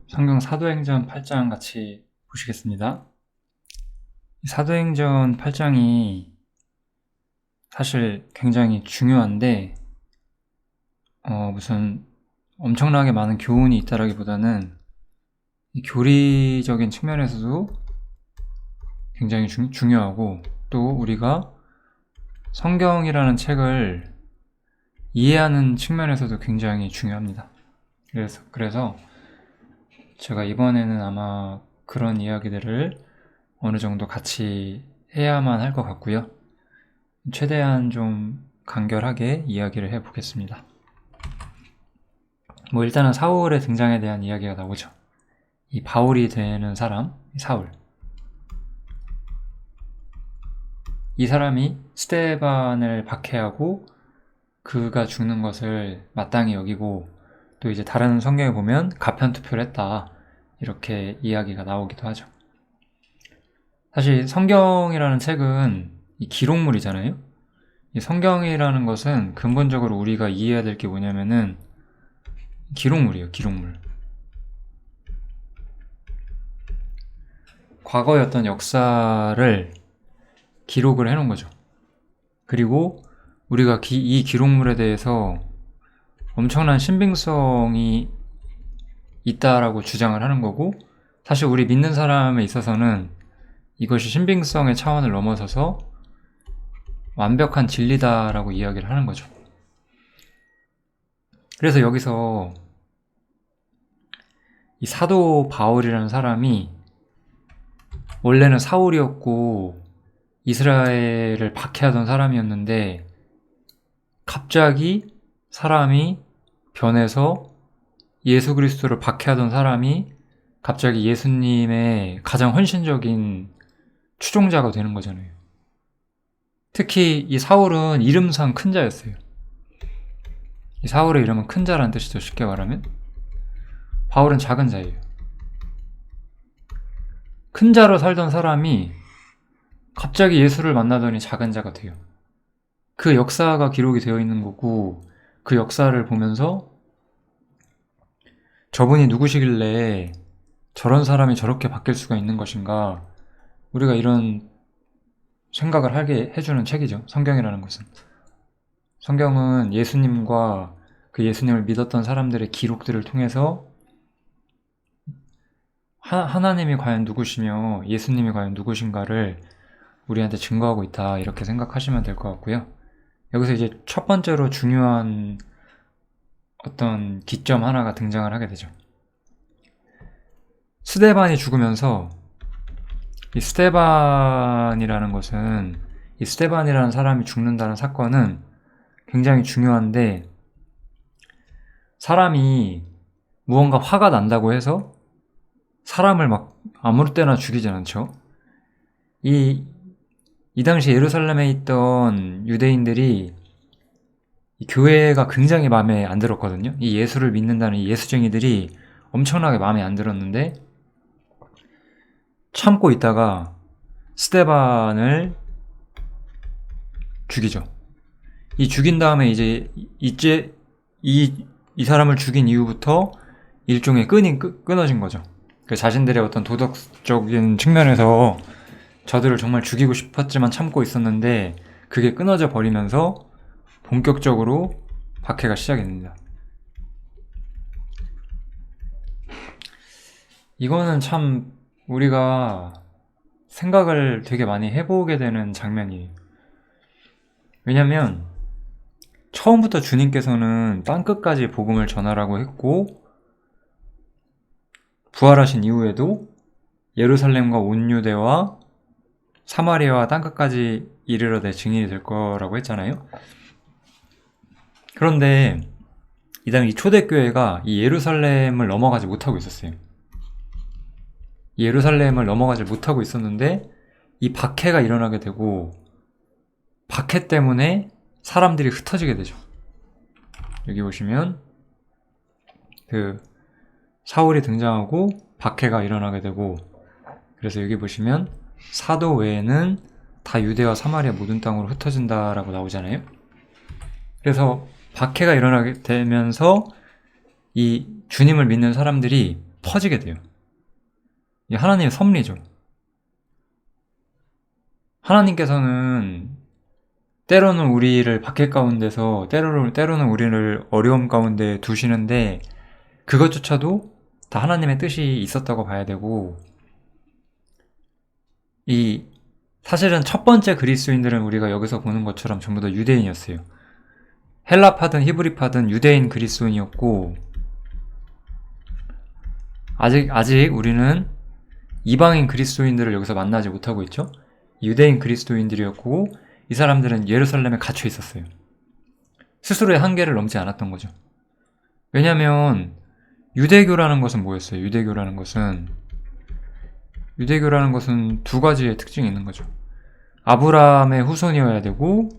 성경 사도행전 8장 같이 보시겠습니다. 사도행전 8장이 사실 굉장히 중요한데 무슨 엄청나게 많은 교훈이 있다라기보다는 이 교리적인 측면에서도 굉장히 중요하고, 또 우리가 성경이라는 책을 이해하는 측면에서도 굉장히 중요합니다. 그래서 제가 이번에는 아마 그런 이야기들을 어느 정도 같이 해야만 할 것 같고요. 최대한 좀 간결하게 이야기를 해보겠습니다. 일단은 사울의 등장에 대한 이야기가 나오죠. 이 바울이 되는 사람, 사울. 이 사람이 스데반을 박해하고 그가 죽는 것을 마땅히 여기고, 또 이제 다른 성경에 보면 가편투표를 했다, 이렇게 이야기가 나오기도 하죠. 사실 성경이라는 책은 이 기록물이잖아요. 이 성경이라는 것은 근본적으로 우리가 이해해야 될 게 뭐냐면은 기록물이에요. 기록물. 과거의 어떤 역사를 기록을 해놓은 거죠. 그리고 우리가 이 기록물에 대해서 엄청난 신빙성이 있다라고 주장을 하는 거고, 사실 우리 믿는 사람에 있어서는 이것이 신빙성의 차원을 넘어서서 완벽한 진리다라고 이야기를 하는 거죠. 그래서 여기서 이 사도 바울이라는 사람이 원래는 사울이었고 이스라엘을 박해하던 사람이었는데, 갑자기 사람이 변해서 예수 그리스도를 박해하던 사람이 갑자기 예수님의 가장 헌신적인 추종자가 되는 거잖아요. 특히 이 사울은 이름상 큰 자였어요. 이 사울의 이름은 큰 자라는 뜻이죠. 쉽게 말하면 바울은 작은 자예요. 큰 자로 살던 사람이 갑자기 예수를 만나더니 작은 자가 돼요. 그 역사가 기록이 되어 있는 거고, 그 역사를 보면서 저분이 누구시길래 저런 사람이 저렇게 바뀔 수가 있는 것인가, 우리가 이런 생각을 하게 해주는 책이죠. 성경이라는 것은. 성경은 예수님과 그 예수님을 믿었던 사람들의 기록들을 통해서 하나님이 과연 누구시며 예수님이 과연 누구신가를 우리한테 증거하고 있다, 이렇게 생각하시면 될 것 같고요. 여기서 이제 첫 번째로 중요한 어떤 기점 하나가 등장을 하게 되죠. 스데반이 죽으면서, 이 스데반이라는 것은, 이 스데반이라는 사람이 죽는다는 사건은 굉장히 중요한데, 사람이 무언가 화가 난다고 해서 사람을 막 아무 때나 죽이진 않죠. 이 당시 예루살렘에 있던 유대인들이 이 교회가 굉장히 마음에 안 들었거든요. 이 예수를 믿는다는 이 예수쟁이들이 엄청나게 마음에 안 들었는데, 참고 있다가 스데반을 죽이죠. 이 죽인 다음에 이제 이 사람을 죽인 이후부터 일종의 끈이 끊어진 거죠. 그 자신들의 어떤 도덕적인 측면에서 저들을 정말 죽이고 싶었지만 참고 있었는데 그게 끊어져 버리면서 본격적으로 박해가 시작이 됩니다. 이거는 참 우리가 생각을 되게 많이 해보게 되는 장면이에요. 왜냐면 처음부터 주님께서는 땅끝까지 복음을 전하라고 했고, 부활하신 이후에도 예루살렘과 온 유대와 사마리아와 땅끝까지 이르러 내 증인이 될 거라고 했잖아요. 그런데 이 당시 초대교회가 이 예루살렘을 넘어가지 못하고 있었어요. 예루살렘을 넘어가지 못하고 있었는데 이 박해가 일어나게 되고, 박해 때문에 사람들이 흩어지게 되죠. 여기 보시면 그 사울이 등장하고 박해가 일어나게 되고, 그래서 여기 보시면 사도 외에는 다 유대와 사마리아 모든 땅으로 흩어진다라고 나오잖아요. 그래서 박해가 일어나게 되면서 이 주님을 믿는 사람들이 퍼지게 돼요. 이 하나님의 섭리죠. 하나님께서는 때로는 우리를 박해 가운데서 때로는 우리를 어려움 가운데 두시는데 그것조차도 다 하나님의 뜻이 있었다고 봐야 되고, 이 사실은 첫 번째 그리스도인들은 우리가 여기서 보는 것처럼 전부 다 유대인이었어요. 헬라파든 히브리파든 유대인 그리스도인이었고, 아직 우리는 이방인 그리스도인들을 여기서 만나지 못하고 있죠. 유대인 그리스도인들이었고, 이 사람들은 예루살렘에 갇혀 있었어요. 스스로의 한계를 넘지 않았던 거죠. 왜냐하면 유대교라는 것은 뭐였어요? 유대교라는 것은 두 가지의 특징이 있는 거죠. 아브라함의 후손이어야 되고,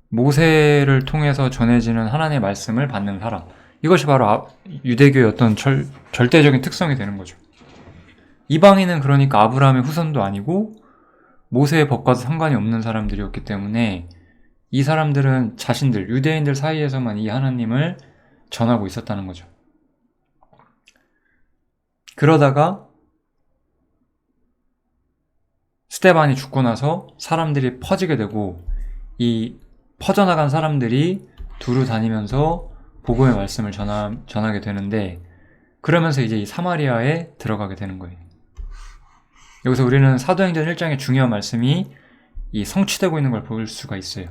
모세를 통해서 전해지는 하나님의 말씀을 받는 사람. 이것이 바로 유대교의 어떤 절대적인 특성이 되는 거죠. 이방인은 그러니까 아브라함의 후손도 아니고 모세의 법과도 상관이 없는 사람들이었기 때문에 이 사람들은 자신들, 유대인들 사이에서만 이 하나님을 전하고 있었다는 거죠. 그러다가 스데반이 죽고 나서 사람들이 퍼지게 되고, 이 퍼져나간 사람들이 두루 다니면서 복음의 말씀을 전하게 되는데, 그러면서 이제 이 사마리아에 들어가게 되는 거예요. 여기서 우리는 사도행전 1장의 중요한 말씀이 이 성취되고 있는 걸 볼 수가 있어요.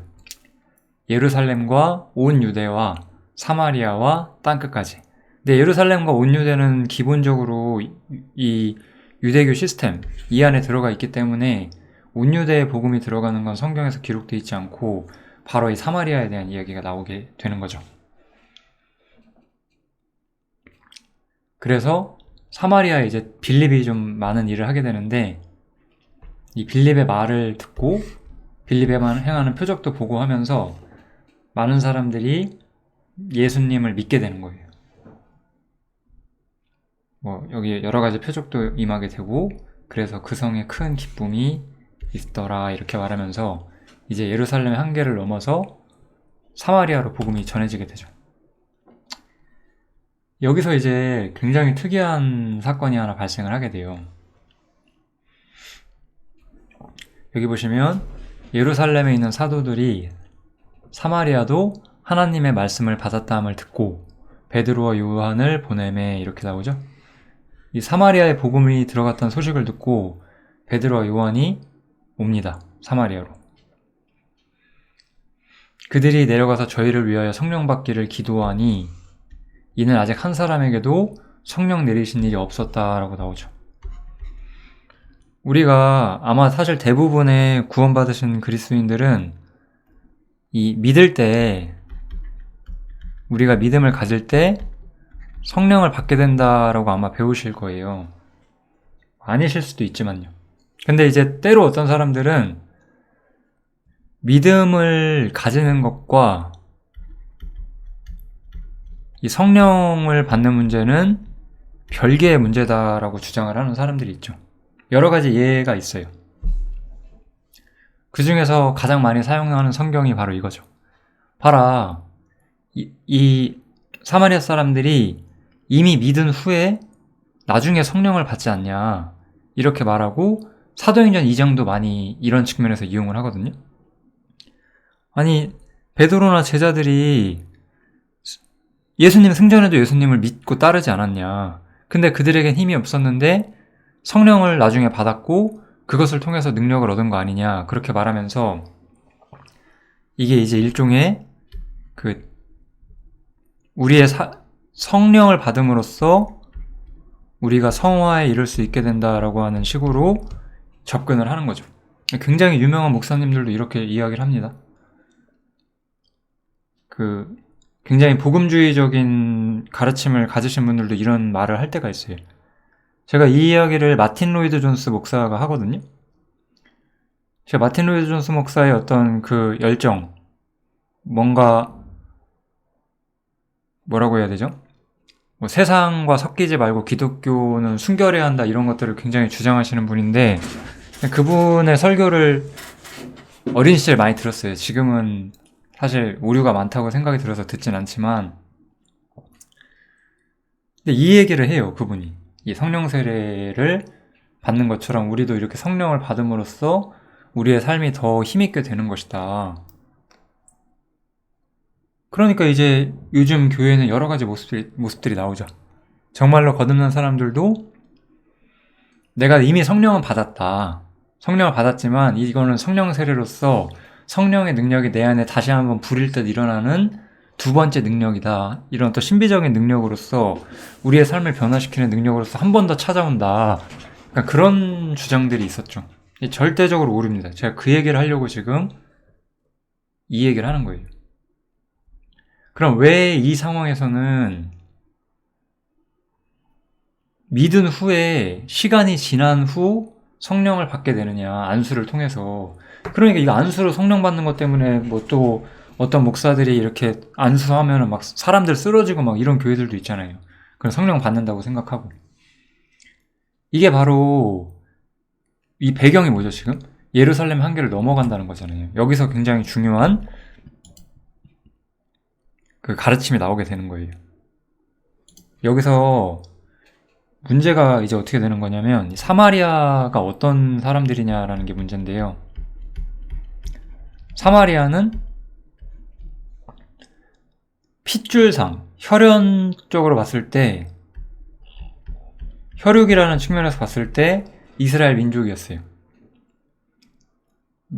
예루살렘과 온 유대와 사마리아와 땅끝까지. 근데 예루살렘과 온 유대는 기본적으로 이 유대교 시스템 이 안에 들어가 있기 때문에 온 유대의 복음이 들어가는 건 성경에서 기록되어 있지 않고 바로 이 사마리아에 대한 이야기가 나오게 되는 거죠. 그래서 사마리아에 이제 빌립이 좀 많은 일을 하게 되는데, 이 빌립의 말을 듣고 빌립에만 행하는 표적도 보고 하면서 많은 사람들이 예수님을 믿게 되는 거예요. 여기 여러 가지 표적도 임하게 되고, 그래서 그 성에 큰 기쁨이 있더라 이렇게 말하면서 이제 예루살렘의 한계를 넘어서 사마리아로 복음이 전해지게 되죠. 여기서 이제 굉장히 특이한 사건이 하나 발생을 하게 돼요. 여기 보시면 예루살렘에 있는 사도들이 사마리아도 하나님의 말씀을 받았다함을 듣고 베드로와 요한을 보내매 이렇게 나오죠. 이 사마리아에 복음이 들어갔다는 소식을 듣고 베드로와 요한이 옵니다. 사마리아로. 그들이 내려가서 저희를 위하여 성령 받기를 기도하니 이는 아직 한 사람에게도 성령 내리신 일이 없었다라고 나오죠. 우리가 아마 사실 대부분의 구원받으신 그리스도인들은 이 믿을 때, 우리가 믿음을 가질 때 성령을 받게 된다라고 아마 배우실 거예요. 아니실 수도 있지만요. 근데 이제 때로 어떤 사람들은 믿음을 가지는 것과 이 성령을 받는 문제는 별개의 문제다라고 주장을 하는 사람들이 있죠. 여러 가지 예가 있어요. 그 중에서 가장 많이 사용하는 성경이 바로 이거죠. 봐라, 이 사마리아 사람들이 이미 믿은 후에 나중에 성령을 받지 않냐 이렇게 말하고 사도행전 2장도 많이 이런 측면에서 이용을 하거든요. 아니, 베드로나 제자들이 예수님 승전에도 예수님을 믿고 따르지 않았냐. 근데 그들에겐 힘이 없었는데 성령을 나중에 받았고 그것을 통해서 능력을 얻은 거 아니냐. 그렇게 말하면서 이게 이제 일종의 우리의 성령을 받음으로써 우리가 성화에 이를 수 있게 된다라고 하는 식으로 접근을 하는 거죠. 굉장히 유명한 목사님들도 이렇게 이야기를 합니다. 굉장히 복음주의적인 가르침을 가지신 분들도 이런 말을 할 때가 있어요. 제가 이 이야기를 마틴 로이드 존스 목사가 하거든요. 제가 마틴 로이드 존스 목사의 어떤 그 열정, 뭐라고 해야 되죠? 세상과 섞이지 말고 기독교는 순결해야 한다 이런 것들을 굉장히 주장하시는 분인데, 그분의 설교를 어린 시절 많이 들었어요. 지금은 사실 오류가 많다고 생각이 들어서 듣진 않지만, 근데 이 얘기를 해요, 그분이. 이 성령 세례를 받는 것처럼 우리도 이렇게 성령을 받음으로써 우리의 삶이 더 힘있게 되는 것이다. 그러니까 이제 요즘 교회는 여러 가지 모습들이 나오죠. 정말로 거듭난 사람들도 내가 이미 성령은 받았다. 성령을 받았지만 이거는 성령 세례로서 성령의 능력이 내 안에 다시 한번 불일 듯 일어나는 두 번째 능력이다. 이런 또 신비적인 능력으로서 우리의 삶을 변화시키는 능력으로서 한 번 더 찾아온다. 그러니까 그런 주장들이 있었죠. 절대적으로 오릅니다. 제가 그 얘기를 하려고 지금 이 얘기를 하는 거예요. 그럼 왜 이 상황에서는 믿은 후에 시간이 지난 후 성령을 받게 되느냐, 안수를 통해서. 그러니까 이 안수로 성령 받는 것 때문에 뭐 또 어떤 목사들이 이렇게 안수하면은 막 사람들 쓰러지고 막 이런 교회들도 있잖아요. 그럼 성령 받는다고 생각하고. 이게 바로 이 배경이 뭐죠, 지금? 예루살렘 한계를 넘어간다는 거잖아요. 여기서 굉장히 중요한 그 가르침이 나오게 되는 거예요. 여기서 문제가 이제 어떻게 되는 거냐면 사마리아가 어떤 사람들이냐라는 게 문제인데요. 사마리아는 핏줄상, 혈연적으로 봤을 때, 혈육이라는 측면에서 봤을 때 이스라엘 민족이었어요.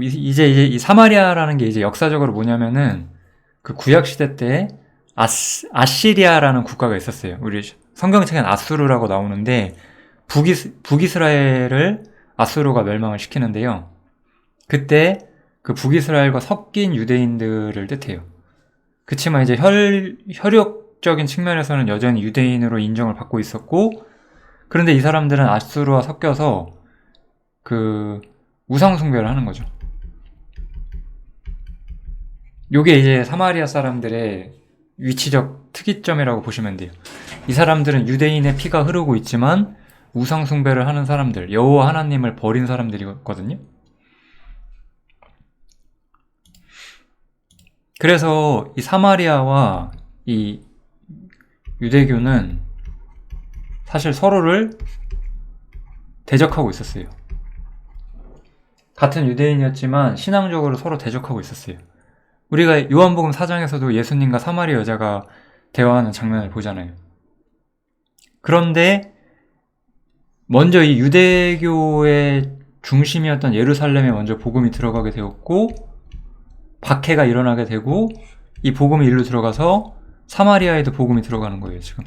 이제 이 사마리아라는 게 이제 역사적으로 뭐냐면은 그 구약 시대 때 아시리아라는 국가가 있었어요. 우리 성경책엔 아수르라고 나오는데 북이스라엘을 아수르가 멸망을 시키는데요. 그때 그 북이스라엘과 섞인 유대인들을 뜻해요. 그치만 이제 혈육적인 측면에서는 여전히 유대인으로 인정을 받고 있었고, 그런데 이 사람들은 아수르와 섞여서 그 우상숭배를 하는 거죠. 요게 이제 사마리아 사람들의 위치적 특이점이라고 보시면 돼요. 이 사람들은 유대인의 피가 흐르고 있지만 우상숭배를 하는 사람들, 여호와 하나님을 버린 사람들이거든요. 그래서 이 사마리아와 이 유대교는 사실 서로를 대적하고 있었어요. 같은 유대인이었지만 신앙적으로 서로 대적하고 있었어요. 우리가 요한복음 4장에서도 예수님과 사마리아 여자가 대화하는 장면을 보잖아요. 그런데 먼저 이 유대교의 중심이었던 예루살렘에 먼저 복음이 들어가게 되었고, 박해가 일어나게 되고, 이 복음이 일로 들어가서 사마리아에도 복음이 들어가는 거예요, 지금.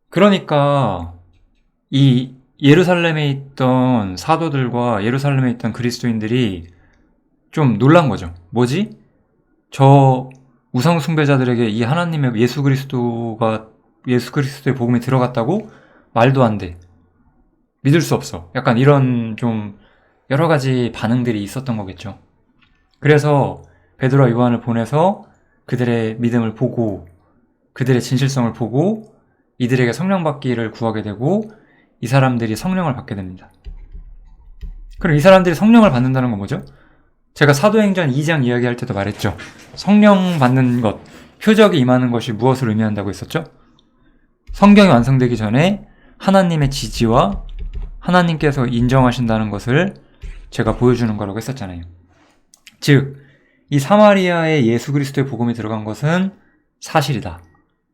그러니까 이 예루살렘에 있던 사도들과 예루살렘에 있던 그리스도인들이 좀 놀란 거죠. 뭐지? 저 우상 숭배자들에게 이 하나님의 예수 그리스도의 복음이 들어갔다고? 말도 안 돼. 믿을 수 없어. 약간 이런 좀 여러 가지 반응들이 있었던 거겠죠. 그래서 베드로와 요한을 보내서 그들의 믿음을 보고, 그들의 진실성을 보고 이들에게 성령 받기를 구하게 되고, 이 사람들이 성령을 받게 됩니다. 그럼 이 사람들이 성령을 받는다는 건 뭐죠? 제가 사도행전 2장 이야기할 때도 말했죠. 성령 받는 것, 표적이 임하는 것이 무엇을 의미한다고 했었죠? 성경이 완성되기 전에 하나님의 지지와 하나님께서 인정하신다는 것을 제가 보여주는 거라고 했었잖아요. 즉, 이 사마리아에 예수 그리스도의 복음이 들어간 것은 사실이다.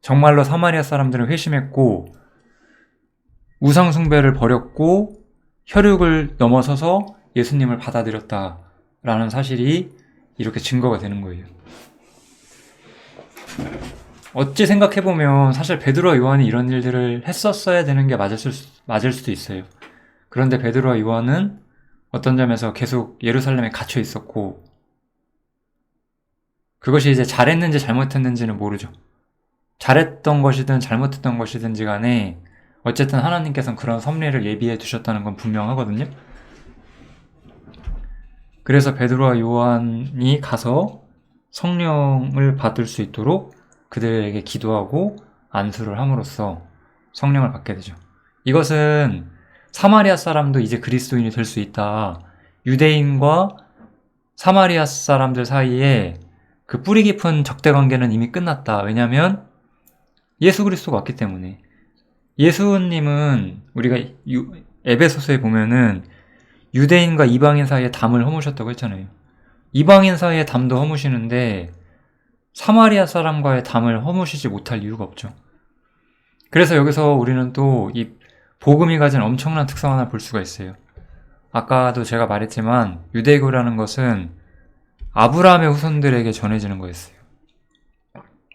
정말로 사마리아 사람들은 회심했고 우상 숭배를 버렸고 혈육을 넘어서서 예수님을 받아들였다라는 사실이 이렇게 증거가 되는 거예요. 어찌 생각해보면 사실 베드로와 요한이 이런 일들을 했었어야 되는 게 맞을 수도 있어요. 그런데 베드로와 요한은 어떤 점에서 계속 예루살렘에 갇혀 있었고, 그것이 이제 잘했는지 잘못했는지는 모르죠. 잘했던 것이든 잘못했던 것이든지 간에 어쨌든 하나님께서는 그런 섭리를 예비해 두셨다는 건 분명하거든요. 그래서 베드로와 요한이 가서 성령을 받을 수 있도록 그들에게 기도하고 안수를 함으로써 성령을 받게 되죠. 이것은 사마리아 사람도 이제 그리스도인이 될 수 있다. 유대인과 사마리아 사람들 사이에 그 뿌리 깊은 적대 관계는 이미 끝났다. 왜냐하면 예수 그리스도가 왔기 때문에. 예수님은 우리가 에베소서에 보면은 유대인과 이방인 사이에 담을 허무셨다고 했잖아요. 이방인 사이에 담도 허무시는데 사마리아 사람과의 담을 허무시지 못할 이유가 없죠. 그래서 여기서 우리는 또 이 복음이 가진 엄청난 특성 하나 볼 수가 있어요. 아까도 제가 말했지만 유대교라는 것은 아브라함의 후손들에게 전해지는 거였어요.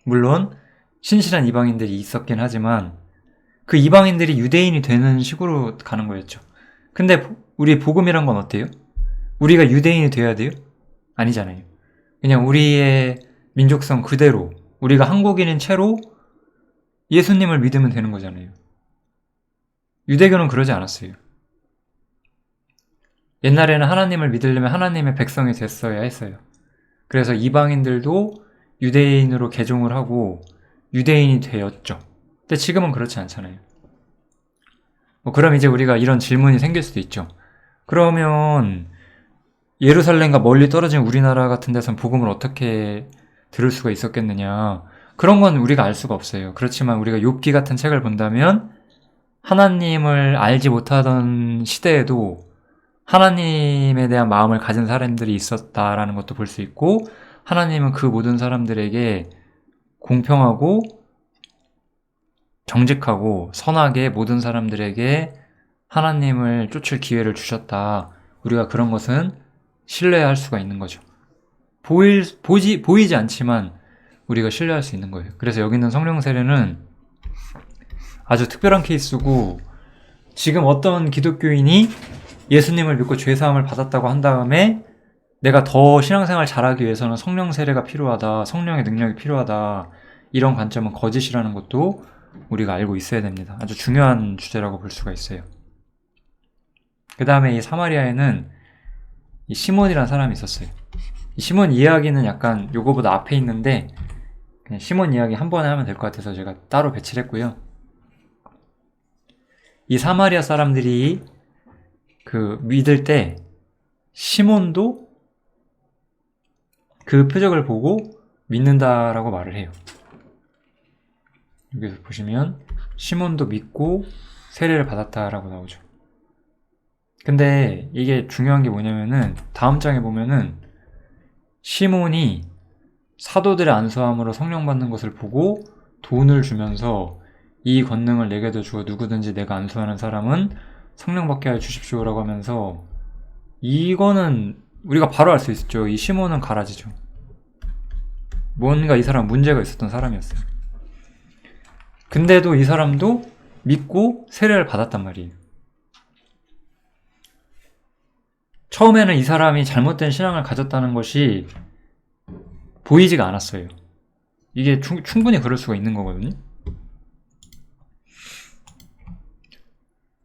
물론 신실한 이방인들이 있었긴 하지만 그 이방인들이 유대인이 되는 식으로 가는 거였죠. 근데 우리 복음이란 건 어때요? 우리가 유대인이 돼야 돼요? 아니잖아요. 그냥 우리의 민족성 그대로 우리가 한국인인 채로 예수님을 믿으면 되는 거잖아요. 유대교는 그러지 않았어요. 옛날에는 하나님을 믿으려면 하나님의 백성이 됐어야 했어요. 그래서 이방인들도 유대인으로 개종을 하고 유대인이 되었죠. 근데 지금은 그렇지 않잖아요. 그럼 이제 우리가 이런 질문이 생길 수도 있죠. 그러면 예루살렘과 멀리 떨어진 우리나라 같은 데선 복음을 어떻게 들을 수가 있었겠느냐. 그런 건 우리가 알 수가 없어요. 그렇지만 우리가 욥기 같은 책을 본다면 하나님을 알지 못하던 시대에도 하나님에 대한 마음을 가진 사람들이 있었다라는 것도 볼 수 있고, 하나님은 그 모든 사람들에게 공평하고 정직하고 선하게 모든 사람들에게 하나님을 쫓을 기회를 주셨다. 우리가 그런 것은 신뢰할 수가 있는 거죠. 보이지 않지만 우리가 신뢰할 수 있는 거예요. 그래서 여기 있는 성령 세례는 아주 특별한 케이스고, 지금 어떤 기독교인이 예수님을 믿고 죄사함을 받았다고 한 다음에 내가 더 신앙생활 잘하기 위해서는 성령 세례가 필요하다, 성령의 능력이 필요하다, 이런 관점은 거짓이라는 것도 우리가 알고 있어야 됩니다. 아주 중요한 주제라고 볼 수가 있어요. 그 다음에 이 사마리아에는 이 시몬이라는 사람이 있었어요. 이 시몬 이야기는 약간 요거보다 앞에 있는데 그냥 시몬 이야기 한 번에 하면 될 것 같아서 제가 따로 배치를 했고요. 이 사마리아 사람들이 그 믿을 때 시몬도 그 표적을 보고 믿는다라고 말을 해요. 여기서 보시면 시몬도 믿고 세례를 받았다라고 나오죠. 근데 이게 중요한 게 뭐냐면은 다음 장에 보면은 시몬이 사도들의 안수함으로 성령 받는 것을 보고 돈을 주면서 이 권능을 내게도 주어 누구든지 내가 안수하는 사람은 성령 받게 하여 주십시오라고 하면서, 이거는 우리가 바로 알 수 있었죠. 이 시몬은 가라지죠. 뭔가 이 사람 문제가 있었던 사람이었어요. 근데도 이 사람도 믿고 세례를 받았단 말이에요. 처음에는 이 사람이 잘못된 신앙을 가졌다는 것이 보이지가 않았어요. 이게 충분히 그럴 수가 있는 거거든요.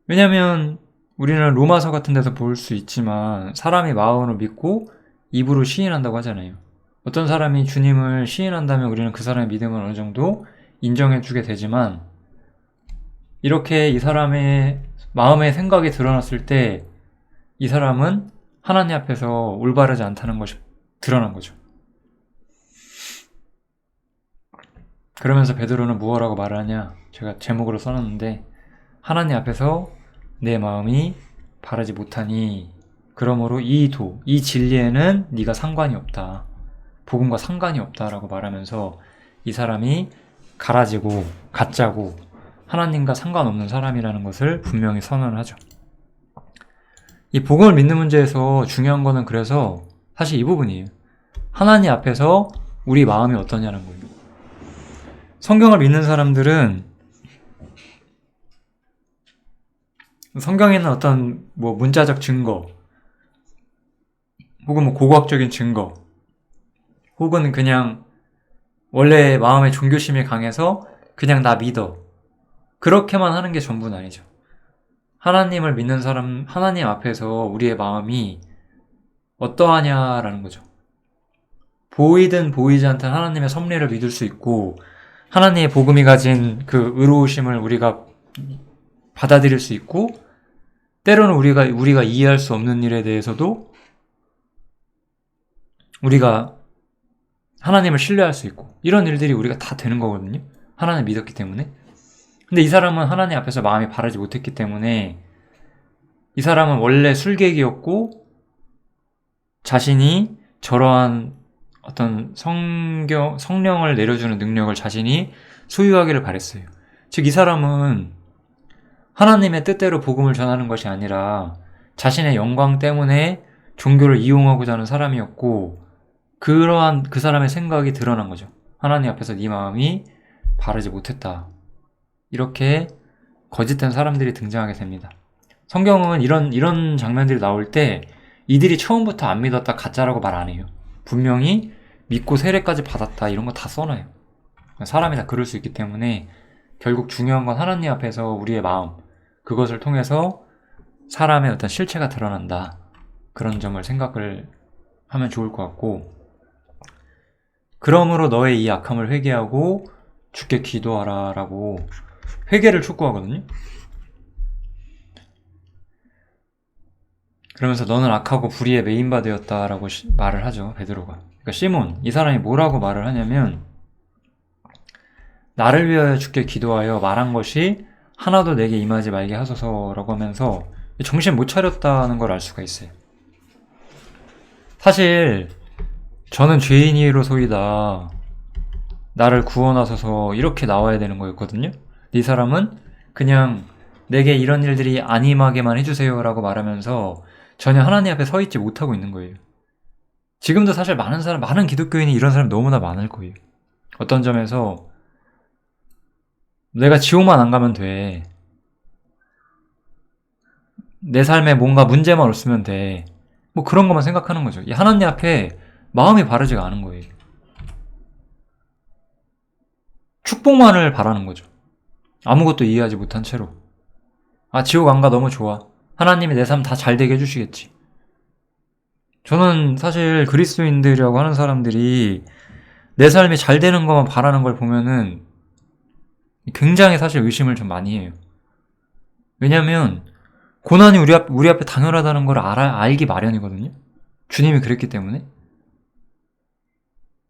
왜냐면 우리는 로마서 같은 데서 볼 수 있지만 사람이 마음으로 믿고 입으로 시인한다고 하잖아요. 어떤 사람이 주님을 시인한다면 우리는 그 사람의 믿음을 어느 정도 인정해주게 되지만, 이렇게 이 사람의 마음의 생각이 드러났을 때 이 사람은 하나님 앞에서 올바르지 않다는 것이 드러난 거죠. 그러면서 베드로는 무엇라고 말을 하냐, 제가 제목으로 써놨는데, 하나님 앞에서 내 마음이 바르지 못하니 그러므로 이 진리에는 네가 상관이 없다, 복음과 상관이 없다라고 말하면서 이 사람이 가라지고 가짜고 하나님과 상관없는 사람이라는 것을 분명히 선언을 하죠. 이 복음을 믿는 문제에서 중요한 거는 그래서 사실 이 부분이에요. 하나님 앞에서 우리 마음이 어떠냐는 거예요. 성경을 믿는 사람들은 성경에는 어떤 문자적 증거 혹은 고고학적인 증거 혹은 그냥 원래 마음의 종교심이 강해서 그냥 나 믿어, 그렇게만 하는 게 전부는 아니죠. 하나님을 믿는 사람, 하나님 앞에서 우리의 마음이 어떠하냐라는 거죠. 보이든 보이지 않든 하나님의 섭리를 믿을 수 있고 하나님의 복음이 가진 그 의로우심을 우리가 받아들일 수 있고, 때로는 우리가 이해할 수 없는 일에 대해서도 우리가 하나님을 신뢰할 수 있고 이런 일들이 우리가 다 되는 거거든요. 하나님 믿었기 때문에. 근데 이 사람은 하나님 앞에서 마음이 바르지 못했기 때문에 이 사람은 원래 술객이었고 자신이 저러한 어떤 성령을 내려주는 능력을 자신이 소유하기를 바랬어요. 즉 이 사람은 하나님의 뜻대로 복음을 전하는 것이 아니라 자신의 영광 때문에 종교를 이용하고자 하는 사람이었고 그러한 그 사람의 생각이 드러난 거죠. 하나님 앞에서 네 마음이 바르지 못했다. 이렇게 거짓된 사람들이 등장하게 됩니다. 성경은 이런 장면들이 나올 때 이들이 처음부터 안 믿었다 가짜라고 말 안 해요. 분명히 믿고 세례까지 받았다 이런 거 다 써놔요. 사람이 다 그럴 수 있기 때문에 결국 중요한 건 하나님 앞에서 우리의 마음, 그것을 통해서 사람의 어떤 실체가 드러난다. 그런 점을 생각을 하면 좋을 것 같고, 그러므로 너의 이 악함을 회개하고 주께 기도하라 라고 회개를 촉구하거든요. 그러면서 너는 악하고 불의의 메인바 되었다라고 말을 하죠. 베드로가. 그러니까 시몬, 이 사람이 뭐라고 말을 하냐면 나를 위하여 주께 기도하여 말한 것이 하나도 내게 임하지 말게 하소서라고 하면서 정신 못 차렸다는 걸 알 수가 있어요. 사실 저는 죄인이로소이다. 나를 구원하소서 이렇게 나와야 되는 거였거든요. 이 사람은 그냥 내게 이런 일들이 안 임하게만 해주세요 라고 말하면서 전혀 하나님 앞에 서 있지 못하고 있는 거예요. 지금도 사실 많은 기독교인이 이런 사람 너무나 많을 거예요. 어떤 점에서 내가 지옥만 안 가면 돼. 내 삶에 뭔가 문제만 없으면 돼. 뭐 그런 것만 생각하는 거죠. 이 하나님 앞에 마음이 바르지가 않은 거예요. 축복만을 바라는 거죠. 아무것도 이해하지 못한 채로. 아, 지옥 안 가 너무 좋아. 하나님이 내 삶 다 잘 되게 해주시겠지. 저는 사실 그리스도인들이라고 하는 사람들이 내 삶이 잘 되는 것만 바라는 걸 보면은 굉장히 사실 의심을 좀 많이 해요. 왜냐면 고난이 우리 앞에 당연하다는 걸 알기 마련이거든요. 주님이 그랬기 때문에.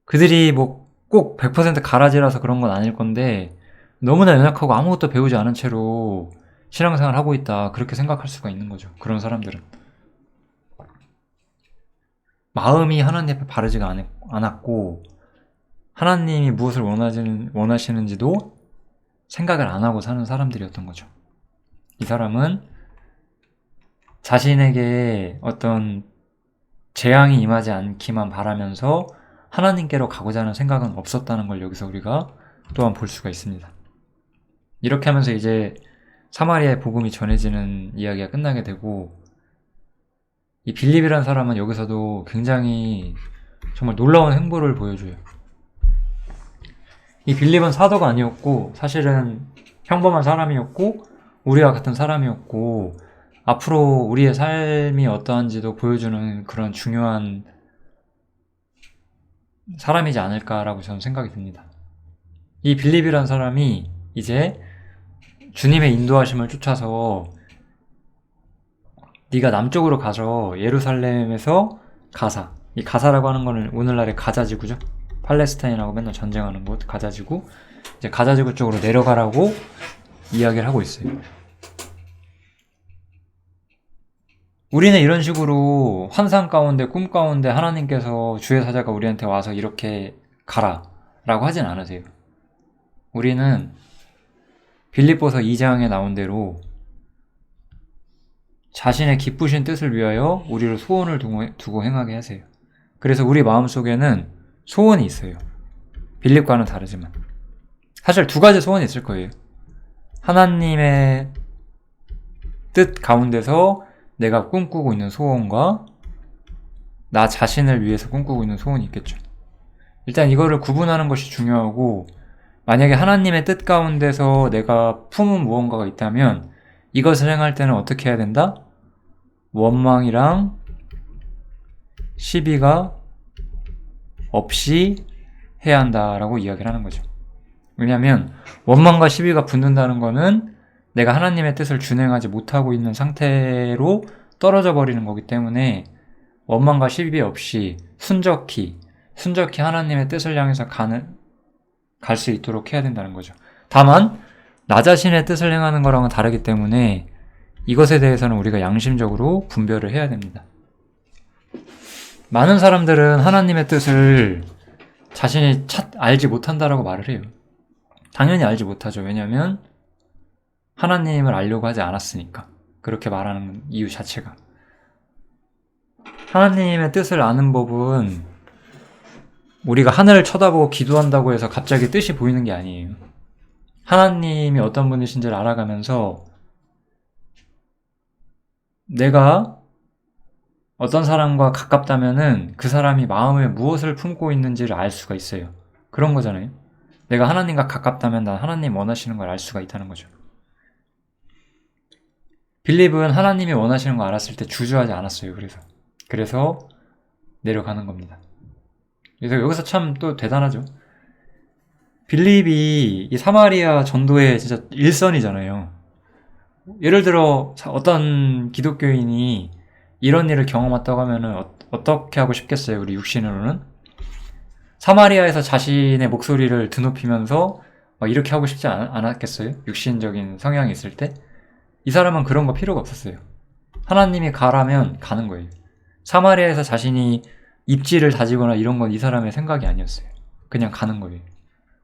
그들이 뭐 꼭 100% 가라지라서 그런 건 아닐 건데 너무나 연약하고 아무것도 배우지 않은 채로 신앙생활을 하고 있다. 그렇게 생각할 수가 있는 거죠. 그런 사람들은. 마음이 하나님 앞에 바르지가 않았고 하나님이 무엇을 원하시는지도 생각을 안 하고 사는 사람들이었던 거죠. 이 사람은 자신에게 어떤 재앙이 임하지 않기만 바라면서 하나님께로 가고자 하는 생각은 없었다는 걸 여기서 우리가 또한 볼 수가 있습니다. 이렇게 하면서 이제 사마리아의 복음이 전해지는 이야기가 끝나게 되고 이 빌립이라는 사람은 여기서도 굉장히 정말 놀라운 행보를 보여줘요. 이 빌립은 사도가 아니었고 사실은 평범한 사람이었고 우리와 같은 사람이었고 앞으로 우리의 삶이 어떠한지도 보여주는 그런 중요한 사람이지 않을까라고 저는 생각이 듭니다. 이 빌립이라는 사람이 이제 주님의 인도하심을 쫓아서 네가 남쪽으로 가서 예루살렘에서 가사, 이 가사라고 하는 거는 오늘날의 가자지구죠. 팔레스타인하고 맨날 전쟁하는 곳 가자지구, 이제 가자지구 쪽으로 내려가라고 이야기를 하고 있어요. 우리는 이런 식으로 환상 가운데 꿈 가운데 하나님께서 주의 사자가 우리한테 와서 이렇게 가라 라고 하진 않으세요. 우리는 빌립보서 2장에 나온 대로 자신의 기쁘신 뜻을 위하여 우리를 소원을 두고 행하게 하세요. 그래서 우리 마음속에는 소원이 있어요. 빌립과는 다르지만 사실 두 가지 소원이 있을 거예요. 하나님의 뜻 가운데서 내가 꿈꾸고 있는 소원과 나 자신을 위해서 꿈꾸고 있는 소원이 있겠죠. 일단 이거를 구분하는 것이 중요하고 만약에 하나님의 뜻 가운데서 내가 품은 무언가가 있다면 이것을 행할 때는 어떻게 해야 된다? 원망이랑 시비가 없이 해야 한다라고 이야기를 하는 거죠. 왜냐하면 원망과 시비가 붙는다는 거는 내가 하나님의 뜻을 준행하지 못하고 있는 상태로 떨어져 버리는 거기 때문에 원망과 시비 없이 순적히 순적히 하나님의 뜻을 향해서 갈 수 있도록 해야 된다는 거죠. 다만 나 자신의 뜻을 행하는 거랑은 다르기 때문에 이것에 대해서는 우리가 양심적으로 분별을 해야 됩니다. 많은 사람들은 하나님의 뜻을 자신이 알지 못한다라고 말을 해요. 당연히 알지 못하죠. 왜냐하면 하나님을 알려고 하지 않았으니까. 그렇게 말하는 이유 자체가. 하나님의 뜻을 아는 법은 우리가 하늘을 쳐다보고 기도한다고 해서 갑자기 뜻이 보이는 게 아니에요. 하나님이 어떤 분이신지를 알아가면서 내가 어떤 사람과 가깝다면은 그 사람이 마음에 무엇을 품고 있는지를 알 수가 있어요. 그런 거잖아요. 내가 하나님과 가깝다면 난 하나님 원하시는 걸 알 수가 있다는 거죠. 빌립은 하나님이 원하시는 거 알았을 때 주저하지 않았어요. 그래서 내려가는 겁니다. 그래서 여기서 참 또 대단하죠. 빌립이 이 사마리아 전도의 진짜 일선이잖아요. 예를 들어 어떤 기독교인이 이런 일을 경험했다고 하면은 어떻게 하고 싶겠어요? 우리 육신으로는 사마리아에서 자신의 목소리를 드높이면서 이렇게 하고 싶지 않았겠어요? 육신적인 성향이 있을 때 이 사람은 그런 거 필요가 없었어요. 하나님이 가라면 가는 거예요. 사마리아에서 자신이 입지를 다지거나 이런 건 이 사람의 생각이 아니었어요. 그냥 가는 거예요.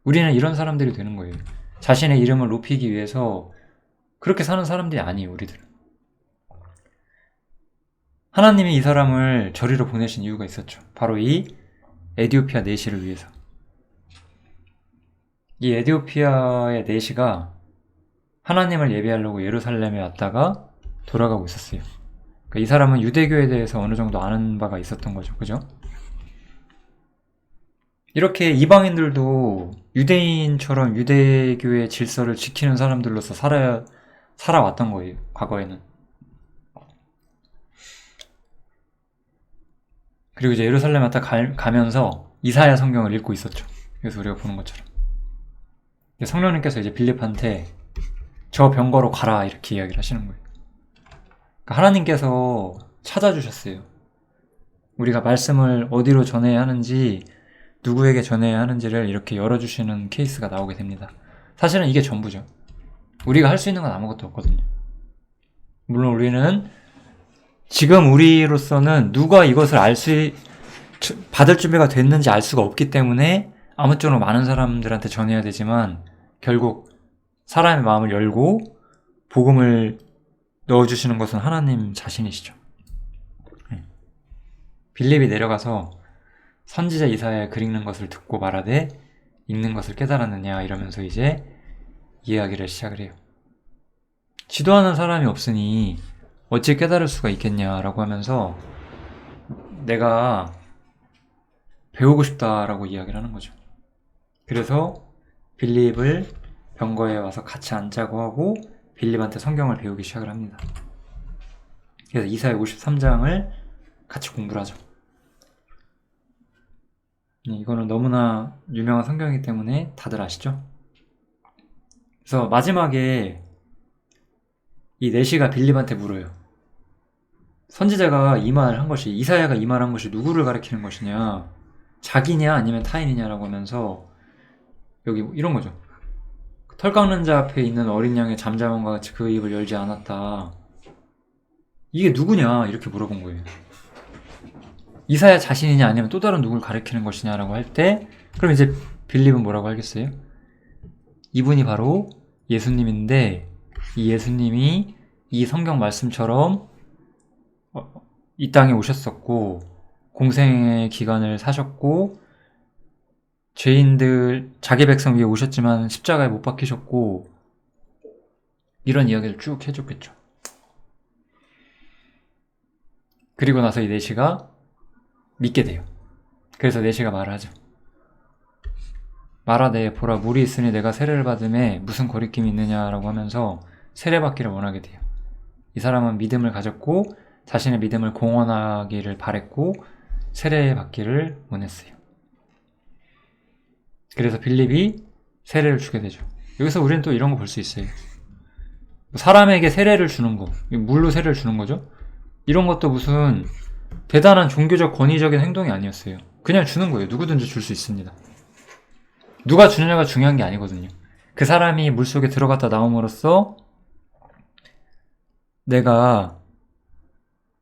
우리는 이런 사람들이 되는 거예요. 자신의 이름을 높이기 위해서 그렇게 사는 사람들이 아니에요. 우리들은. 하나님이 이 사람을 저리로 보내신 이유가 있었죠. 바로 이 에디오피아 내시를 위해서. 이 에디오피아의 내시가 하나님을 예배하려고 예루살렘에 왔다가 돌아가고 있었어요. 그러니까 이 사람은 유대교에 대해서 어느 정도 아는 바가 있었던 거죠. 그죠? 이렇게 이방인들도 유대인처럼 유대교의 질서를 지키는 사람들로서 살아왔던 거예요. 과거에는. 그리고 이제 예루살렘 왔다 가면서 이사야 성경을 읽고 있었죠. 그래서 우리가 보는 것처럼. 성령님께서 이제 빌립한테 저 병거로 가라 이렇게 이야기를 하시는 거예요. 그러니까 하나님께서 찾아주셨어요. 우리가 말씀을 어디로 전해야 하는지 누구에게 전해야 하는지를 이렇게 열어주시는 케이스가 나오게 됩니다. 사실은 이게 전부죠. 우리가 할 수 있는 건 아무것도 없거든요. 물론 우리는 지금 우리로서는 누가 이것을 받을 준비가 됐는지 알 수가 없기 때문에 아무쪼록 많은 사람들한테 전해야 되지만 결국 사람의 마음을 열고 복음을 넣어주시는 것은 하나님 자신이시죠. 빌립이 내려가서 선지자 이사야의 글 읽는 것을 듣고 말하되 읽는 것을 깨달았느냐 이러면서 이제 이야기를 시작을 해요. 지도하는 사람이 없으니 어찌 깨달을 수가 있겠냐라고 하면서 내가 배우고 싶다라고 이야기를 하는 거죠. 그래서 빌립을 병거에 와서 같이 앉자고 하고 빌립한테 성경을 배우기 시작을 합니다. 그래서 이사야 53장을 같이 공부를 하죠. 이거는 너무나 유명한 성경이기 때문에 다들 아시죠? 그래서 마지막에 이 내시가 빌립한테 물어요. 선지자가 이 말을 한 것이, 이사야가 이 말한 것이 누구를 가리키는 것이냐, 자기냐 아니면 타인이냐라고 하면서 여기 이런 거죠. 털 깎는 자 앞에 있는 어린 양의 잠잠함과 같이 그 입을 열지 않았다. 이게 누구냐 이렇게 물어본 거예요. 이사야 자신이냐 아니면 또 다른 누굴 가리키는 것이냐라고 할 때 그럼 이제 빌립은 뭐라고 하겠어요? 이분이 바로 예수님인데 이 예수님이 이 성경 말씀처럼 이 땅에 오셨었고 공생의 기간을 사셨고 죄인들 자기 백성 위에 오셨지만 십자가에 못 박히셨고 이런 이야기를 쭉 해줬겠죠. 그리고 나서 이 내시가 믿게 돼요. 그래서 내시가 말을 하죠. 말하되 보라 물이 있으니 내가 세례를 받음에 무슨 거리낌이 있느냐라고 하면서 세례받기를 원하게 돼요. 이 사람은 믿음을 가졌고 자신의 믿음을 공언하기를 바랬고 세례받기를 원했어요. 그래서 빌립이 세례를 주게 되죠. 여기서 우리는 또 이런 거 볼 수 있어요. 사람에게 세례를 주는 거, 물로 세례를 주는 거죠. 이런 것도 무슨 대단한 종교적 권위적인 행동이 아니었어요. 그냥 주는 거예요. 누구든지 줄 수 있습니다. 누가 주느냐가 중요한 게 아니거든요. 그 사람이 물속에 들어갔다 나옴으로써 내가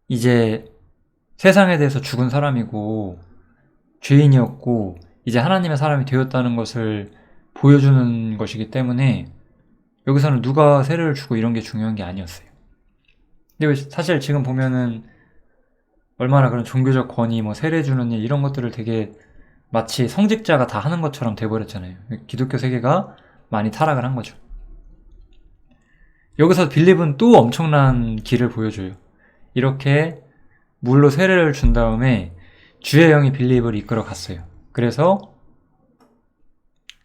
이제 세상에 대해서 죽은 사람이고 죄인이었고 이제 하나님의 사람이 되었다는 것을 보여주는 것이기 때문에 여기서는 누가 세례를 주고 이런 게 중요한 게 아니었어요. 근데 사실 지금 보면은 얼마나 그런 종교적 권위, 뭐 세례 주는 일 이런 것들을 되게 마치 성직자가 다 하는 것처럼 돼버렸잖아요. 기독교 세계가 많이 타락을 한 거죠. 여기서 빌립은 또 엄청난 길을 보여줘요. 이렇게 물로 세례를 준 다음에 주의 영이 빌립을 이끌어 갔어요. 그래서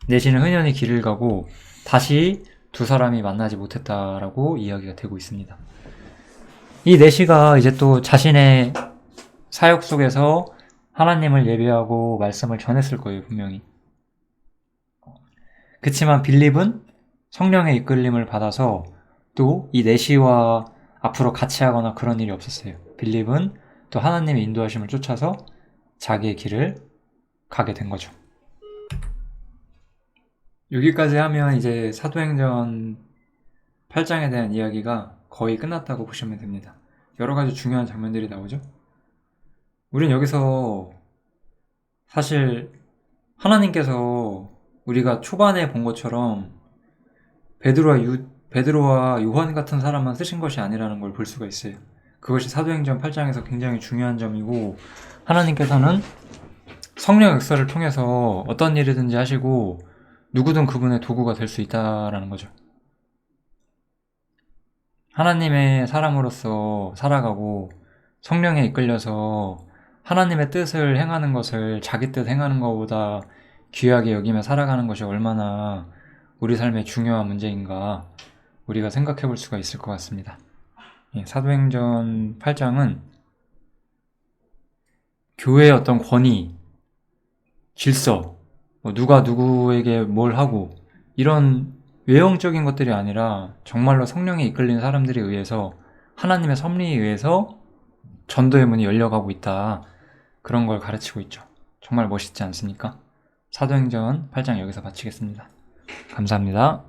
내시는 흔연히 길을 가고 다시 두 사람이 만나지 못했다라고 이야기가 되고 있습니다. 이 내시가 이제 또 자신의 사역 속에서 하나님을 예배하고 말씀을 전했을 거예요, 분명히. 그치만 빌립은 성령의 이끌림을 받아서 또 이 내시와 앞으로 같이 하거나 그런 일이 없었어요. 빌립은 또 하나님의 인도하심을 쫓아서 자기의 길을 가게 된 거죠. 여기까지 하면 이제 사도행전 8장에 대한 이야기가 거의 끝났다고 보시면 됩니다. 여러 가지 중요한 장면들이 나오죠. 우린 여기서 사실 하나님께서 우리가 초반에 본 것처럼 베드로와 요한 같은 사람만 쓰신 것이 아니라는 걸 볼 수가 있어요. 그것이 사도행전 8장에서 굉장히 중요한 점이고, 하나님께서는 성령 역사를 통해서 어떤 일이든지 하시고 누구든 그분의 도구가 될 수 있다라는 거죠. 하나님의 사람으로서 살아가고 성령에 이끌려서 하나님의 뜻을 행하는 것을 자기 뜻 행하는 것보다 귀하게 여기며 살아가는 것이 얼마나 우리 삶의 중요한 문제인가 우리가 생각해 볼 수가 있을 것 같습니다. 사도행전 8장은 교회의 어떤 권위, 질서, 누가 누구에게 뭘 하고 이런 외형적인 것들이 아니라 정말로 성령에 이끌린 사람들에 의해서 하나님의 섭리에 의해서 전도의 문이 열려가고 있다. 그런 걸 가르치고 있죠. 정말 멋있지 않습니까? 사도행전 8장 여기서 마치겠습니다. 감사합니다.